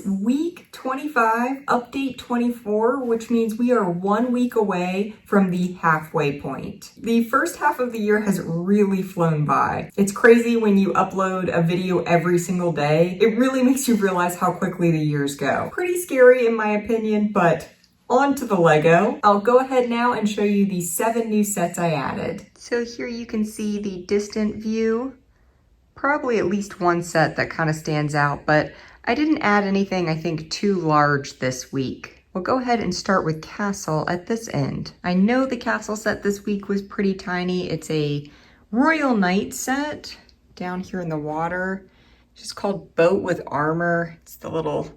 is week 25, update 24, which means we are 1 week away from the halfway point. The first half of the year has really flown by. It's crazy when you upload a video every single day. It really makes you realize how quickly the years go. Pretty scary in my opinion, but on to the Lego. I'll go ahead now and show you the 7 new sets I added. So here you can see the distant view. Probably at least one set that kind of stands out, but I didn't add anything I think too large this week. We'll go ahead and start with Castle at this end. I know the Castle set this week was pretty tiny. It's a Royal Knight set down here in the water. It's just called Boat with Armor. It's the little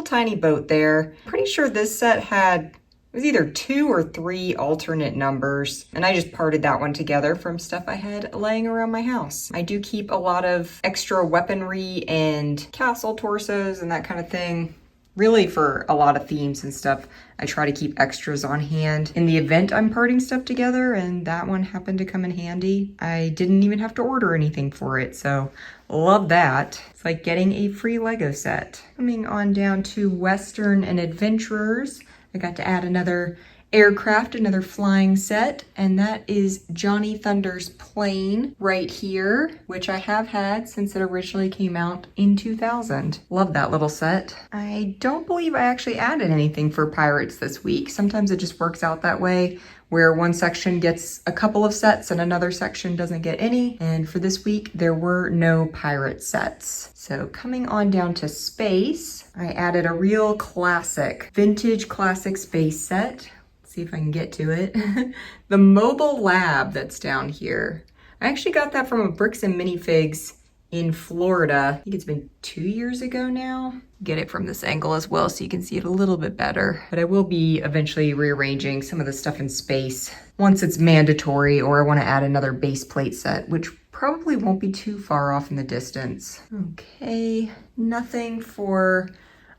tiny boat there. Pretty sure this set had, it was either 2 or 3 alternate numbers, and I just parted that one together from stuff I had laying around my house. I do keep a lot of extra weaponry and castle torsos and that kind of thing. Really, for a lot of themes and stuff, I try to keep extras on hand in the event I'm parting stuff together, and that one happened to come in handy. I didn't even have to order anything for it, so love that. It's like getting a free Lego set. Coming on down to Western and Adventurers, I got to add another aircraft, another flying set, and that is Johnny Thunder's plane right here, which I have had since it originally came out in 2000. Love that little set. I don't believe I actually added anything for pirates this week. Sometimes it just works out that way, where one section gets a couple of sets and another section doesn't get any. And for this week, there were no pirate sets. So coming on down to space, I added a real classic, vintage classic space set. See if I can get to it. The mobile lab that's down here. I actually got that from a Bricks and Minifigs in Florida. I think it's been 2 years ago now. Get it from this angle as well so you can see it a little bit better. But I will be eventually rearranging some of the stuff in space once it's mandatory, or I want to add another base plate set, which probably won't be too far off in the distance. Okay, nothing for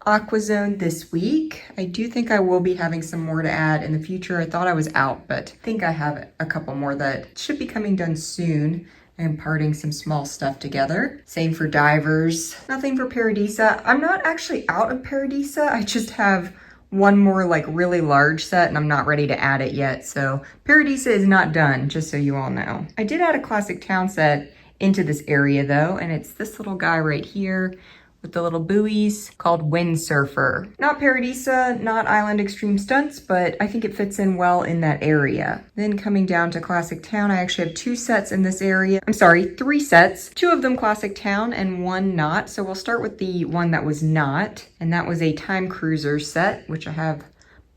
Aquazone this week. I do think I will be having some more to add in the future. I thought I was out, but I think I have a couple more that should be coming done soon. I'm parting some small stuff together. Same for Divers. Nothing for Paradisa. I'm not actually out of Paradisa. I just have one more like really large set and I'm not ready to add it yet. So Paradisa is not done, just so you all know. I did add a classic town set into this area though, and it's this little guy right here with the little buoys called Windsurfer. Not Paradisa, not Island Extreme Stunts, but I think it fits in well in that area. Then coming down to Classic Town, I actually have 2 sets in this area. I'm sorry, 3 sets. 2 of them Classic Town and 1 not. So we'll start with the one that was not, and that was a Time Cruiser set, which I have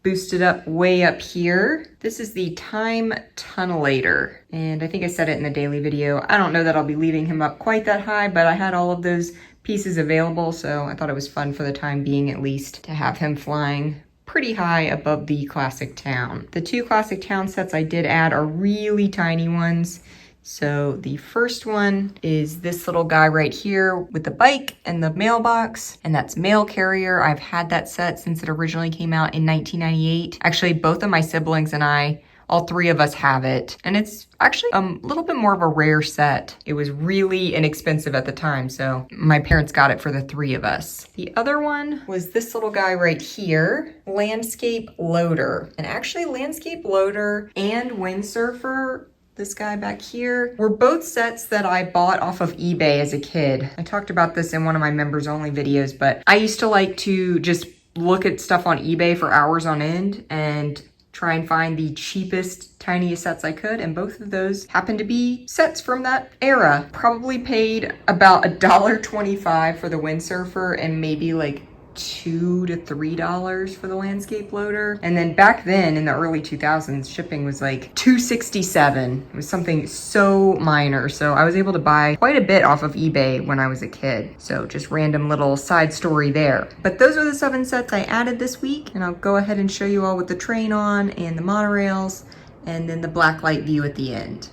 boosted up way up here. This is the Time Tunnelator, and I think I said it in the daily video. I don't know that I'll be leaving him up quite that high, but I had all of those pieces available, so I thought it was fun for the time being at least to have him flying pretty high above the Classic Town. The 2 Classic Town sets I did add are really tiny ones. So the first one is this little guy right here with the bike and the mailbox, and that's Mail Carrier. I've had that set since it originally came out in 1998. Actually, both of my siblings and I, all 3 of us have it, and it's actually a little bit more of a rare set. It was really inexpensive at the time, so my parents got it for the 3 of us. The other one was this little guy right here, Landscape Loader. And actually Landscape Loader and Windsurfer, this guy back here, were both sets that I bought off of eBay as a kid. I talked about this in one of my members only videos, but I used to like to just look at stuff on eBay for hours on end and try and find the cheapest, tiniest sets I could, and both of those happened to be sets from that era. Probably paid about $1.25 for the Windsurfer and maybe like $2 to $3 for the Landscape Loader. And then back then in the early 2000s, shipping was like $2.67. It was something so minor. So I was able to buy quite a bit off of eBay when I was a kid. So just random little side story there. But those are the 7 sets I added this week. And I'll go ahead and show you all with the train on and the monorails and then the blacklight view at the end.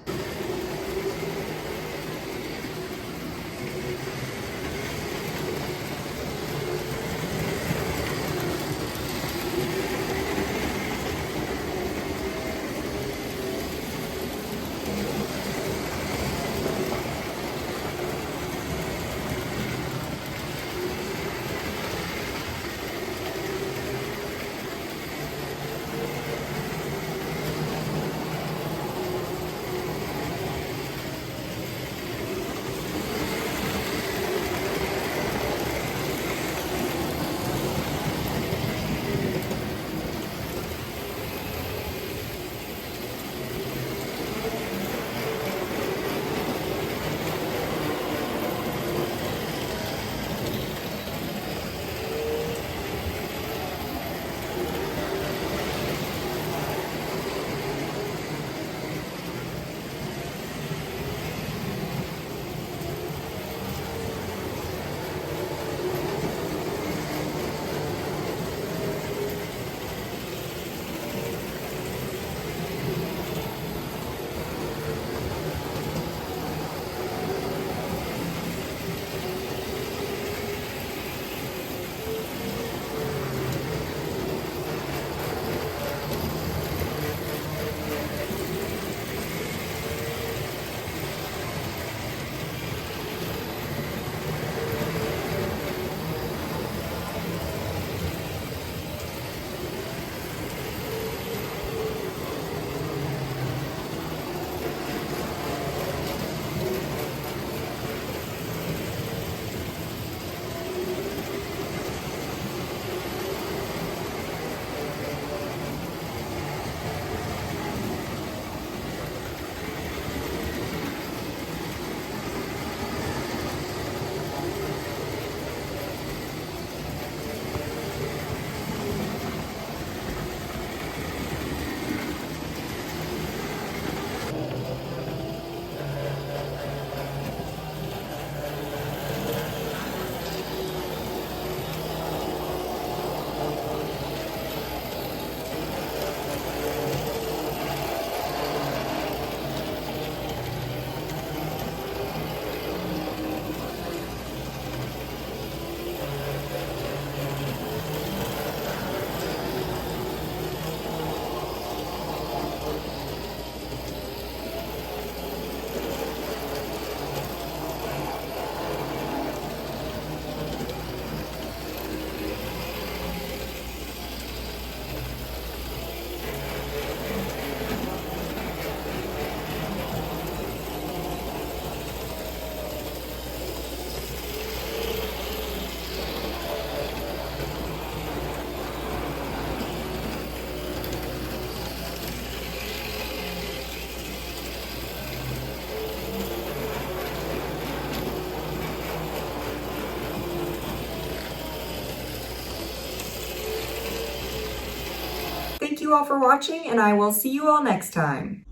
Thank you all for watching, and I will see you all next time.